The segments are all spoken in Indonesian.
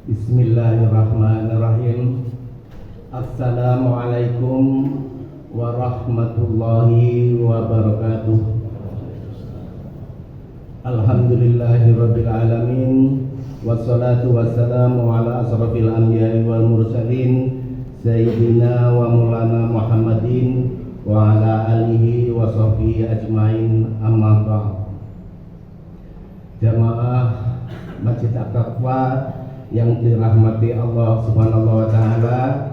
Bismillahirrahmanirrahim. Assalamualaikum warahmatullahi wabarakatuh. Alhamdulillahirabbil alamin. Wassalatu wassalamu ala asrofil anbiya'i wal mursalin Sayyidina wa maulana Muhammadin wa ala alihi wa sahbihi ajmain, amma ba'd. Jamaah Masjid At-Taqwa yang dirahmati Allah Subhanahu wa taala,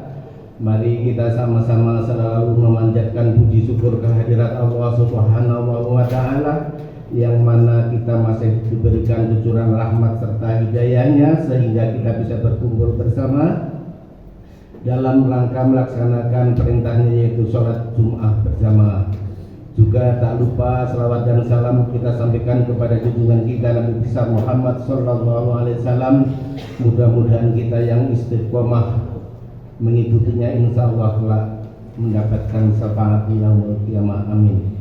mari kita sama-sama selalu memanjatkan puji syukur kehadirat Allah Subhanahu wa taala yang mana kita masih diberikan cucuran rahmat serta hidayahnya sehingga kita bisa berkumpul bersama dalam rangka melaksanakan perintahnya, yaitu sholat Jum'ah bersama. Juga tak lupa selawat dan salam kita sampaikan kepada junjungan kita Nabi besar Muhammad sallallahu alaihi wasallam. Mudah-mudahan kita yang istiqomah mengikutinya insyaallah kelak mendapatkan syafaat yaumul qiyamah, amin.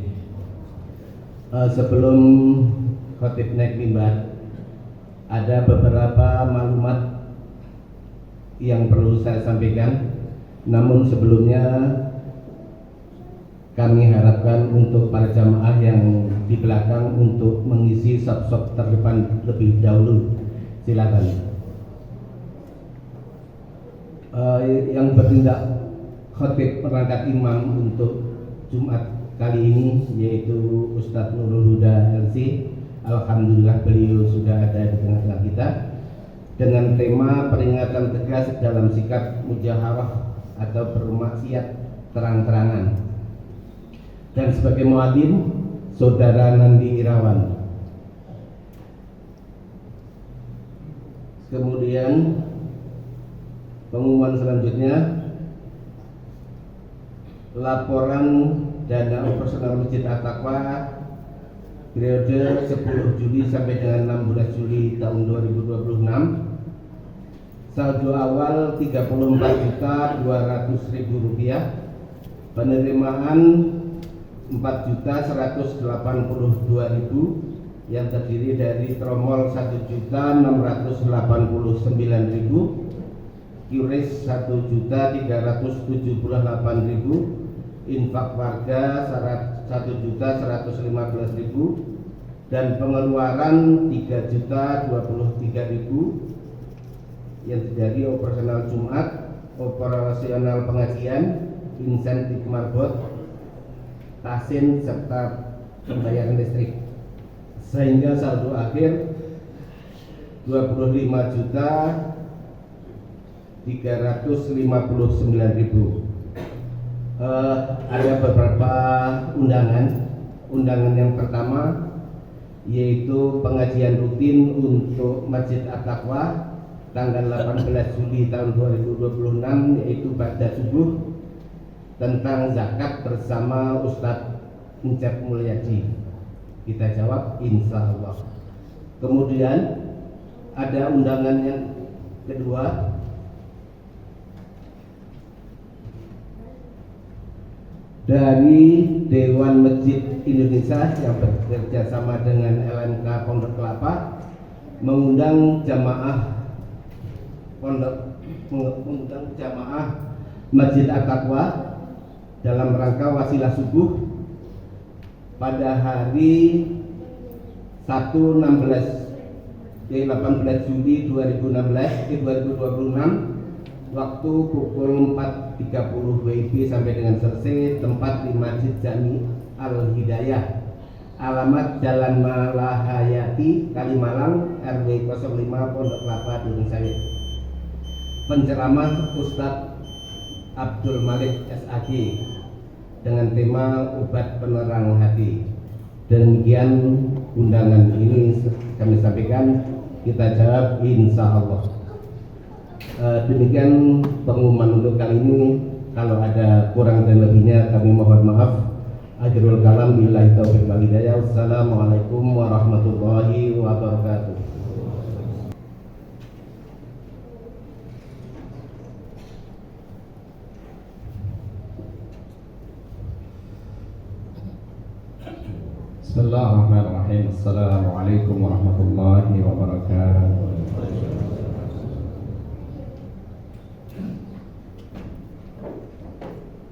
Sebelum khotib naik mimbar, ada beberapa maklumat yang perlu saya sampaikan. Namun sebelumnya kami harapkan untuk para jamaah yang di belakang untuk mengisi saf-saf terdepan lebih dahulu. Silakan. Yang bertindak khotib perangkat imam untuk Jumat kali ini yaitu Ustadz Nurul Huda LC. Alhamdulillah beliau sudah ada di tengah-tengah kita dengan tema peringatan tegas dalam sikap mujaharah atau bermaksiat terang-terangan. Dan sebagai muadzin Saudara Nandi Irawan. Kemudian pengumuman selanjutnya, laporan dana operasional Masjid At-Taqwa periode 10 Juli sampai dengan 16 Juli tahun 2026. Saldo awal Rp34.200.000, penerimaan Rp4.182.000 yang terdiri dari tromol Rp1.689.000, QRIS Rp1.378.000, infak warga Rp1.115.000 dan pengeluaran Rp3.023.000 yang terjadi operasional Jumat, operasional pengajian, insentif marbot, tasin serta pembayaran listrik, sehingga saldo akhir Rp25.359.000. Ada beberapa undangan yang pertama yaitu pengajian rutin untuk Masjid At-Taqwa tanggal 18 Juli tahun 2026, yaitu pada subuh, tentang zakat bersama Ustadz Encep Mulyadi. Kita jawab insya Allah. Kemudian ada undangan yang kedua dari Dewan Masjid Indonesia yang bekerja sama dengan LMK Pondok Kelapa, mengundang jamaah Masjid At-Taqwa dalam rangka wasilah subuh pada hari 18 Juli 2026 waktu pukul 4.30 WIB sampai dengan selesai. Tempat di Masjid Jami Al-Hidayah, alamat Jalan Malahayati, Kalimalang, RW 05, Pondok Kelapa, Durung Sawit. Penceramah Ustadz Abdul Malik SAG dengan tema obat penerang hati. Demikian undangan ini kami sampaikan, kita jawab insya Allah. Demikian pengumuman untuk kali ini. Kalau ada kurang dan lebihnya kami mohon maaf. Akhirul kalam billahi taufiq wal hidayah. Wassalamualaikum warahmatullahi wabarakatuh. Bismillahirrahmanirrahim. Assalamualaikum warahmatullahi wabarakatuh.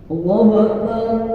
Allahu Akbar.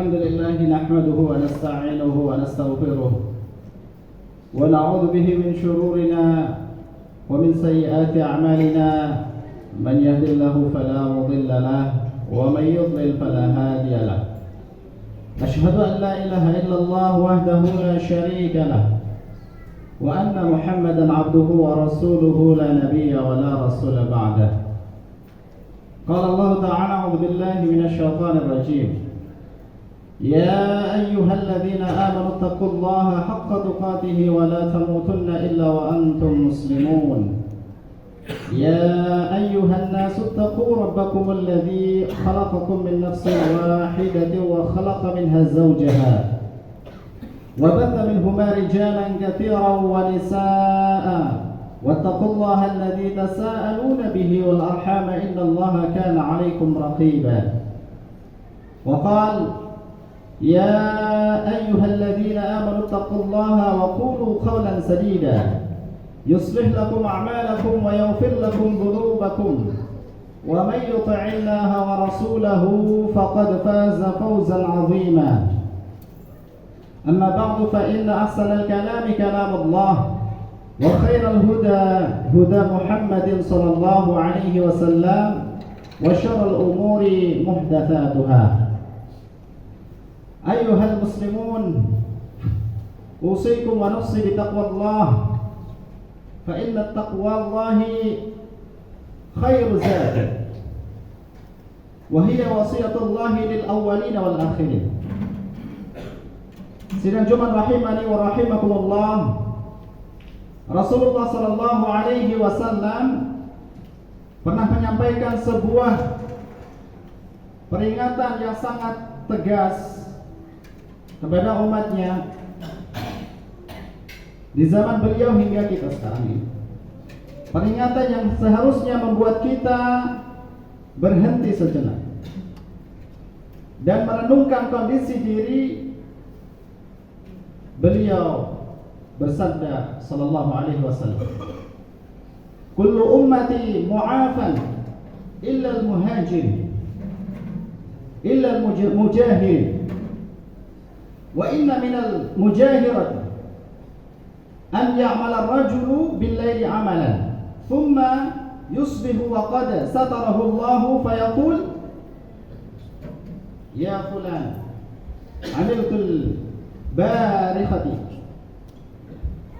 الحمد لله نحمده ونستعينه ونستغفره ونعوذ به من شرورنا ومن سيئات أعمالنا من يهد الله فلا مضل له ومن يضلل فلا هادي له أشهد أن لا إله إلا الله وحده لا شريك له وأن محمدا عبده ورسوله لا نبي ولا رسول بعده قال الله تعالى أعوذ بالله من الشيطان الرجيم يا أيها الذين آمنوا اتقوا الله حق تقاته ولا تموتن إلا وأنتم مسلمون يا أيها الناس اتقوا ربكم الذي خلقكم من نفس واحدة وخلق منها زوجها وبث منهما رجالا كثيرا ونساء واتقوا الله الذي تساءلون به والأرحام إن الله كان عليكم رقيبا وقال يا أيها الذين آمنوا اتقوا الله وقولوا قولا سديدا يصلح لكم أعمالكم ويغفر لكم ذنوبكم ومن يطع الله ورسوله فقد فاز فوزا عظيما أما بعد فإن أحسن الكلام كلام الله وخير الهدى هدى محمد صلى الله عليه وسلم وشر الأمور محدثاتها أيها المسلمون أوصيكم ونفسي بتقوى الله فإن التقوى الله خير زاد وهي وصية الله للأولين والآخرين. Sidang Jumat rahimani wa rahimakumullah. Rasulullah sallallahu alaihi wasallam pernah menyampaikan sebuah peringatan yang sangat tegas kepada umatnya di zaman beliau hingga kita sekarang ini. Peringatan yang seharusnya membuat kita berhenti sejenak dan merenungkan kondisi diri. Beliau bersabda sallallahu alaihi wasallam, "Kullu ummati mu'afan illa al-muhajir illa al-mujahir wa inna min al-mujahirati an ya'mala ar-rajulu bil-laili 'amalan thumma yusbihu wa qad satarahu Allah fayaqul ya fulan 'amiltu barikhati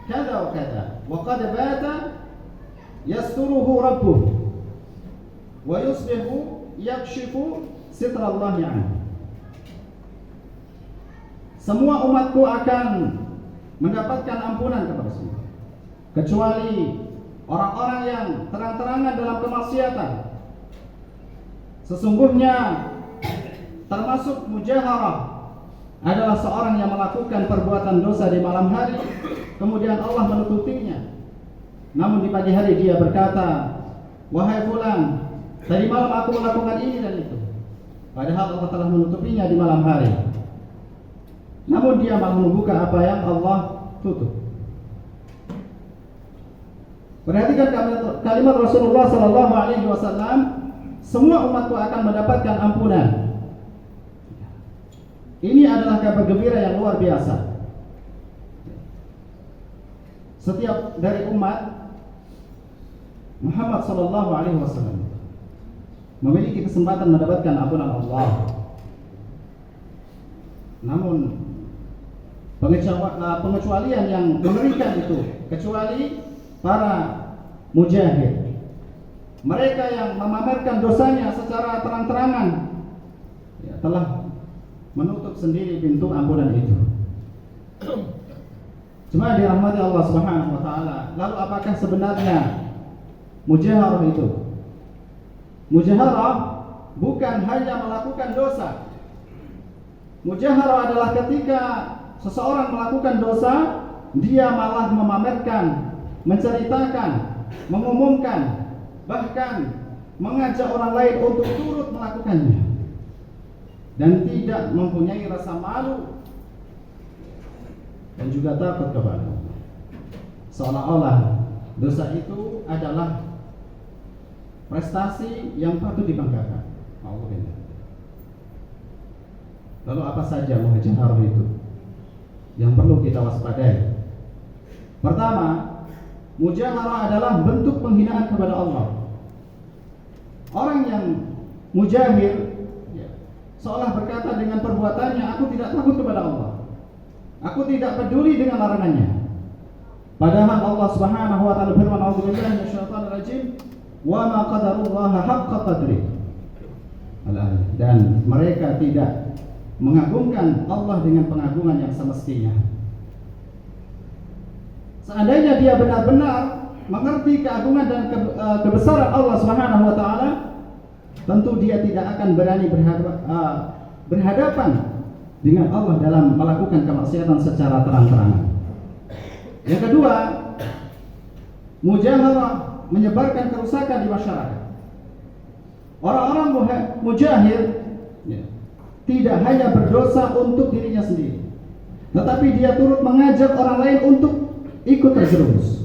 kada wa kada wa qad bata yasturuhu rabbuh wa yusbihu yakshifu sitra Allah anhu." Semua umatku akan mendapatkan ampunan kepada semua kecuali orang-orang yang terang-terangan dalam kemaksiatan. Sesungguhnya termasuk mujaharah adalah seorang yang melakukan perbuatan dosa di malam hari, kemudian Allah menutupinya. Namun di pagi hari dia berkata, "Wahai fulan, tadi malam aku melakukan ini dan itu." Padahal Allah telah menutupinya di malam hari. Namun dia malah membuka apa yang Allah tutup. Perhatikan kalimat Rasulullah sallallahu alaihi wasallam, semua umatku akan mendapatkan ampunan. Ini adalah kabar gembira yang luar biasa. Setiap dari umat Muhammad sallallahu alaihi wasallam memiliki kesempatan mendapatkan ampunan Allah. Namun pengecualian yang mengerikan itu kecuali para mujahid, mereka yang memamerkan dosanya secara terang-terangan, ya, telah menutup sendiri pintu ampunan itu. Cuma dirahmati Allah Subhanahu wa taala. Lalu apakah sebenarnya mujaharah itu? Mujaharah bukan hanya melakukan dosa. Mujaharah adalah ketika seseorang melakukan dosa, dia malah memamerkan, menceritakan, mengumumkan, bahkan mengajak orang lain untuk turut melakukannya dan tidak mempunyai rasa malu dan juga takut kepada Allah. Seolah-olah dosa itu adalah prestasi yang patut dibanggakan. Lalu apa saja mujaharah itu yang perlu kita waspadai? Pertama, mujaharah adalah bentuk penghinaan kepada Allah. Orang yang mujahir seolah berkata dengan perbuatannya, "Aku tidak takut kepada Allah. Aku tidak peduli dengan larangannya." Padahal Allah Subhanahu wa taala berfirman, "A'udzubillahi minasyaitonir rajim, wa ma qadarullaha haqqa qadri." Dan mereka tidak mengagungkan Allah dengan pengagungan yang semestinya. Seandainya dia benar-benar mengerti keagungan dan kebesaran Allah Subhanahu wa taala, tentu dia tidak akan berani berhadapan dengan Allah dalam melakukan kemaksiatan secara terang-terangan. Yang kedua, mujaharah menyebarkan kerusakan di masyarakat. Orang-orang mujahir tidak hanya berdosa untuk dirinya sendiri, tetapi dia turut mengajak orang lain untuk ikut terjerumus.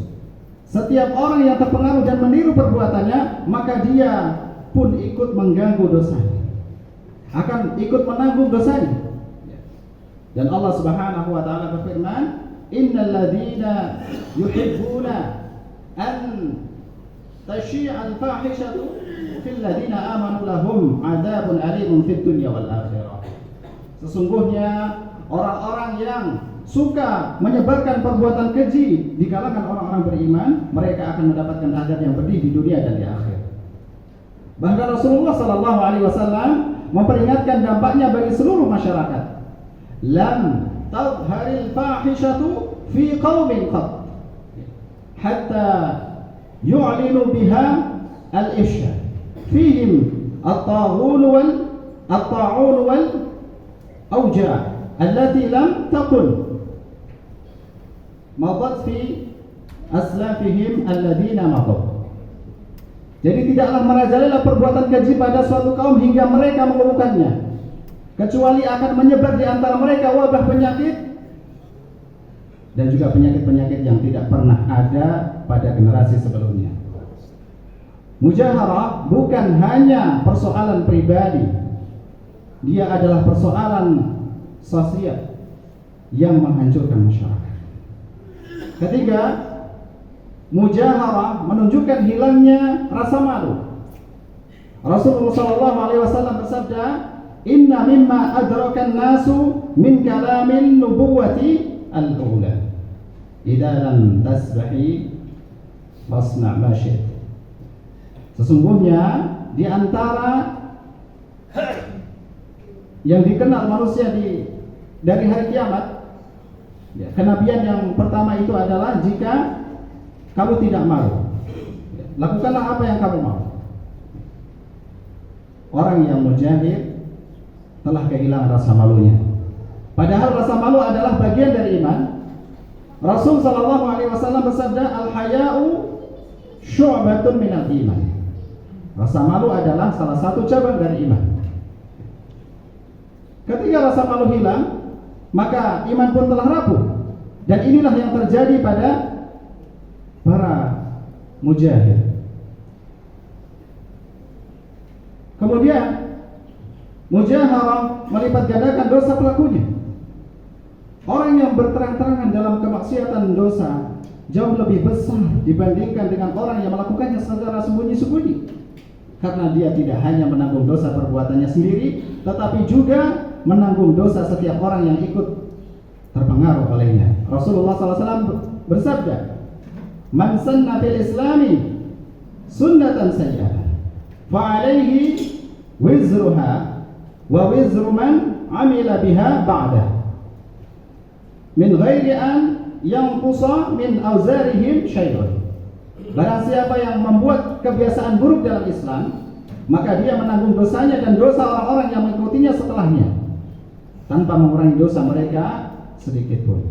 Setiap orang yang terpengaruh dan meniru perbuatannya, maka dia pun ikut mengganggu dosanya, akan ikut menanggung dosanya. Dan Allah Subhanahu wa taala berfirman, "Innal ladzina yuhibbuna an tashi'a al-fahishatu fil ladzina amanu lahum 'adzabun 'alimun fid dunya wal akhirah." Sesungguhnya orang-orang yang suka menyebarkan perbuatan keji di kalangan orang-orang beriman, mereka akan mendapatkan azab yang pedih di dunia dan di akhirat. Bahkan Rasulullah sallallahu alaihi wasallam memperingatkan dampaknya bagi seluruh masyarakat. Lam tadhharil fahishatu fi qaumin qat hatta yu'linu biha al-ifsha fihim at-taghun wal awja' allati lam takun madat fi aslafihim alladhina madat. Jadi tidaklah merajalela perbuatan keji pada suatu kaum hingga mereka melakukannya, kecuali akan menyebar di antara mereka wabah penyakit dan juga penyakit-penyakit yang tidak pernah ada pada generasi sebelumnya. Mujaharah bukan hanya persoalan pribadi, dia adalah persoalan sosial yang menghancurkan masyarakat. Ketiga, mujaharah menunjukkan hilangnya rasa malu. Rasulullah SAW bersabda, "Inna mimma adrakan nasu min kalamil nubuwati al-ula. Idza lam tasbahi fasna' ma syi'ta." Sesungguhnya di antara yang dikenal manusia dari hari kiamat, kenabian yang pertama itu adalah jika kamu tidak malu, lakukanlah apa yang kamu mau. Orang yang mujahid telah kehilangan rasa malunya. Padahal rasa malu adalah bagian dari iman. Rasul sallallahu alaihi wasallam bersabda, "Al-haya'u syu'batun minal iman." Rasa malu adalah salah satu cabang dari iman. Ketika rasa malu hilang, maka iman pun telah rapuh. Dan inilah yang terjadi pada para mujahid. Kemudian mujaharah melipat gandakan dosa pelakunya. Orang yang berterang-terangan dalam kemaksiatan dosa jauh lebih besar dibandingkan dengan orang yang melakukannya secara sembunyi-sembunyi. Karena dia tidak hanya menanggung dosa perbuatannya sendiri, tetapi juga menanggung dosa setiap orang yang ikut terpengaruh olehnya. Rasulullah SAW bersabda, "Man sanna fil islami sunnatan sayyi'atan fa'alaihi wizruha wa wizru man amila biha ba'dah min ghairi an yanqusa min awzarihim syai'un." Barang siapa yang membuat kebiasaan buruk dalam Islam, maka dia menanggung dosanya dan dosa orang-orang yang mengikutinya setelahnya, tanpa mengurangi dosa mereka sedikit pun.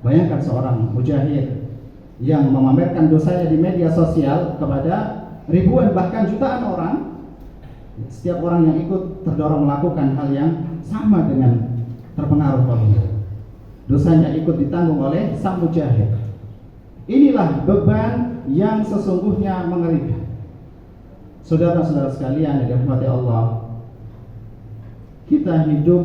Bayangkan seorang mujahid yang memamerkan dosanya di media sosial kepada ribuan bahkan jutaan orang. Setiap orang yang ikut terdorong melakukan hal yang sama dengan terpengaruh olehnya. Dosanya ikut ditanggung oleh sang mujahid. Inilah beban yang sesungguhnya mengerikan. Saudara-saudara sekalian yang dirahmati Allah, kita hidup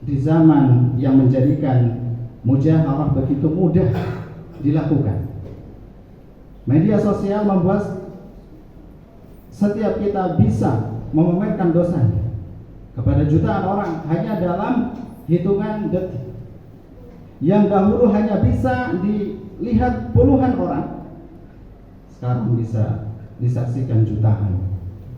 di zaman yang menjadikan mujaharah begitu mudah dilakukan. Media sosial membuat setiap kita bisa memamerkan dosanya kepada jutaan orang hanya dalam hitungan detik. Yang dahulu hanya bisa dilihat puluhan orang, sekarang bisa disaksikan jutaan.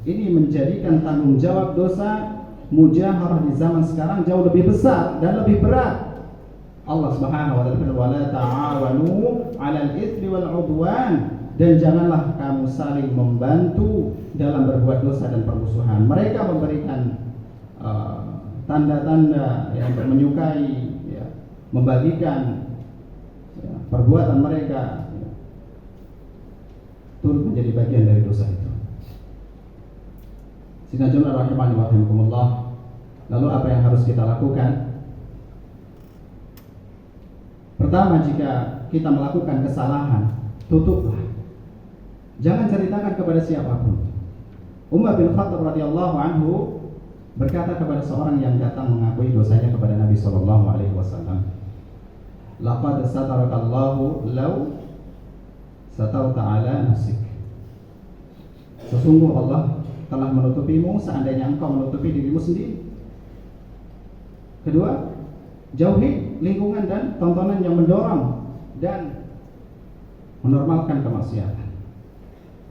Ini menjadikan tanggung jawab dosa mujaharah di zaman sekarang jauh lebih besar dan lebih berat. Allah Subhanahu wa taala berfirman, "Wa la ta'awanu 'alal itsmi wal 'udwan." Dan janganlah kamu saling membantu dalam berbuat dosa dan permusuhan. Mereka memberikan tanda-tanda yang untuk menyukai, membagikan perbuatan mereka, turut menjadi bagian dari dosa itu. Sehingga jemaah rahimani wa rahimakumullah, Lalu apa yang harus kita lakukan? Pertama, jika kita melakukan kesalahan, tutuplah. Jangan ceritakan kepada siapapun. Umar bin Khattab radhiyallahu anhu berkata kepada seorang yang datang mengakui dosanya kepada Nabi sallallahu alaihi wasallam, "Laqad satarakallahu law satarta ala nafsik." Sesungguh Allah telah menutupimu seandainya engkau menutupi dirimu sendiri. Kedua, jauhi lingkungan dan tontonan yang mendorong dan menormalkan kemaksiatan.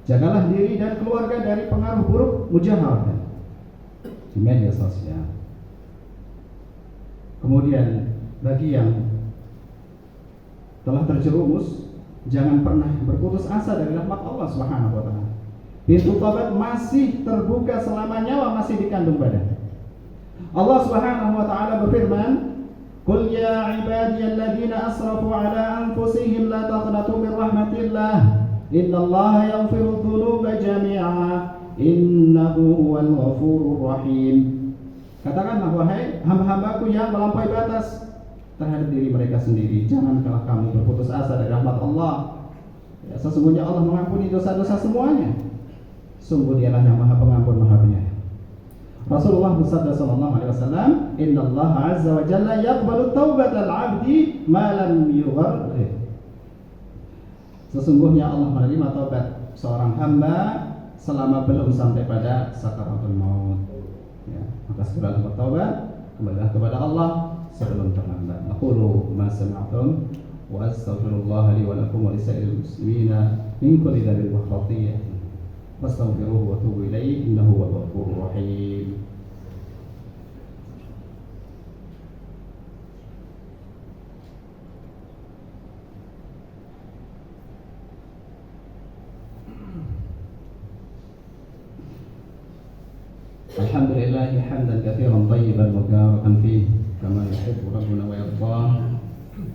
Jagalah diri dan keluarga dari pengaruh buruk mujaharah di media sosial. Kemudian bagi yang telah terjerumus, jangan pernah berputus asa dari rahmat Allah Subhanahu wa taala. Pintu taubat masih terbuka selama nyawa masih dikandung badan. Allah Subhanahu wa taala berfirman, "Qul ya ibadiyalladzina asrafu ala anfusihim la taqnatu min rahmatillah. Innallaha yaghfiru dzunuba jami'a. Innahu huwal ghafurur rahim." Katakanlah, wahai hamba-hambaku yang melampaui batas terhadap diri mereka sendiri, janganlah kamu berputus asa dari rahmat Allah. Ya, sesungguhnya Allah mengampuni dosa-dosa semuanya. Sungguh Dialah yang Maha Pengampun, Maha Penyayang. Rasulullah bersabda sallallahu alaihi wasallam, "Innallaha azza wa jalla yaqbalu taubatal 'abdi ma lam yughargir." Sesungguhnya Allah menerima taubat seorang hamba selama belum sampai pada sakaratul maut. Ya, maka segera bertaubat, kembalilah kepada Allah sebelum terlambat. Aqulu ma sami'tum wa astaghfirullah li wa lakum wa lisa'iril muslimina min kulli dhanbin wa khati'ah. Fastaghfiruhu wa tubu ilaihi innahu huwal ghafurur rahim. Alhamdulillah hamdan katsiran tayyiban mubarakan fihi kama yuhibbu rabbuna wa yardah.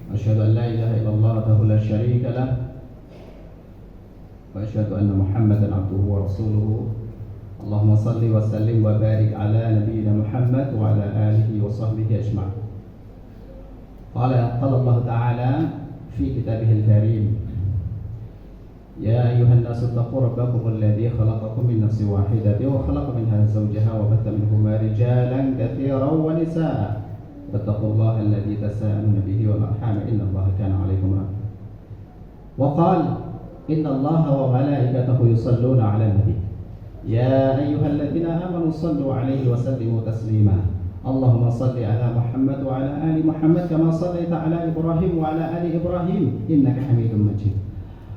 Asyhadu an la ilaha illallah wahdahu la syarika lah wa asyhadu anna Muhammadan abduhu wa rasuluhu. Allahumma salli wa sallim wa barik ala nabiyyina Muhammad wa ala alihi wa sahbihi ajma'in. Qala Allah ta'ala fi kitabihil karim, يا أيها الناس اتقوا ربكم الذي خلقكم من نفس واحدة وخلق منها زوجها وبث منهما رجالا كثيرا ونساء واتقوا الله الذي تساءلون به والأرحام إن الله كان عليكم رقيبا. وقال إن الله وملائكته يصلون على النبي يا أيها الذين آمنوا صلوا عليه وسلموا تسليما. اللهم صل على محمد وعلى آل محمد كما صليت على إبراهيم وعلى آل إبراهيم إنك حميد مجيد.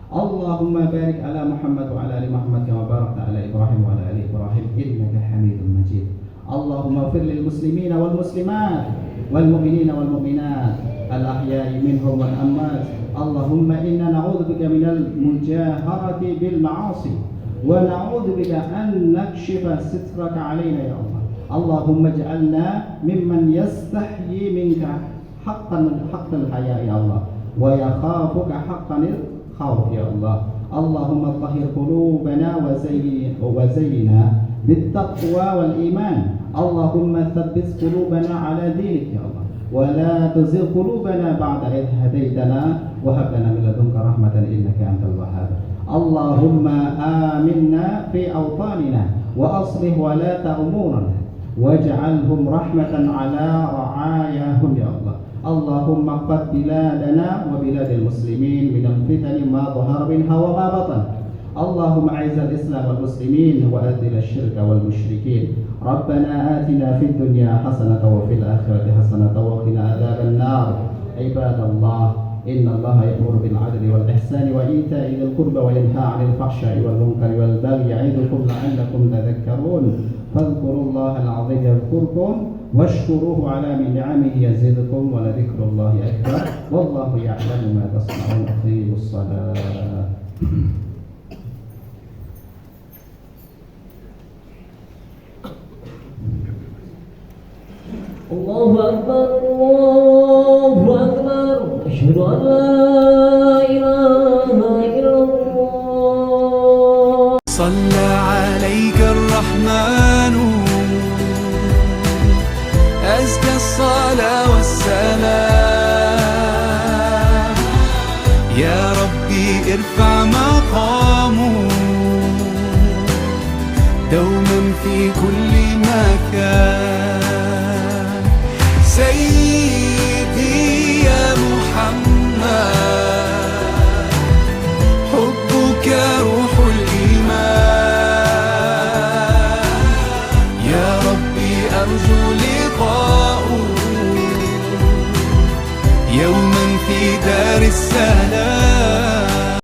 Allahumma barik ala Muhammad wa ala ali Muhammad kama barakta ala Ibrahim wa ala ali Ibrahim innaka Hamidum Majid. Allahumma ighfir lil muslimina wal muslimat wal mu'minina wal mu'minat al ahya'i minhum wal amwat. Allahumma inna na'udzubika minal mujaharati bil ma'asi wa na'udzubika an nakshifa sitraka alaina ya Allah. Allahumma ij'alna mimman yastahyi minka haqqal haya'i ya Allah wa yakhafuka haqqal khawf ya Allah. Allahumma tahhir qulubana wa zayyinna bit taqwa wal iman. Allahumma thabbit qulubana ala dinik ya Allah wa la tuzigh qulubana ba'da idh hadaytana wa hab lana min ladunka rahmatan innaka antal wahhab. Allahumma aminna fi awtanina wa aslih walata umurana waj'alhum rahmatan ala ra'ayahum ya Allah. اللهم احفظ بلادنا وبلاد المسلمين من الفتن ما ظهر منها وما بطن. اللهم اعز الاسلام والمسلمين واذل الشرك والمشركين. ربنا آتنا في الدنيا حسنة وفي الآخرة حسنة وقنا عذاب النار. عباد الله إن الله يأمر بالعدل والإحسان وإيتاء ذي القربى وينهى عن الفحشاء والمنكر والبغي يعظكم لعلكم تذكرون. فاذكروا الله العظيم يذكركم واشكروه على نعمه يزدكم ولذكر الله أكبر والله يعلم ما تصنعون. أقيموا الصلاة. الله أكبر الله أكبر أشهد أن لا إله إلا الله. صلى عليك الرحمن أزكى الصلاة والسلام. يا ربي ارفع مقامه دوما في كل مكان. سيدي يا محمد حبك روح الإيمان. يا ربي أرجو لقاءه يوما في دار السلام.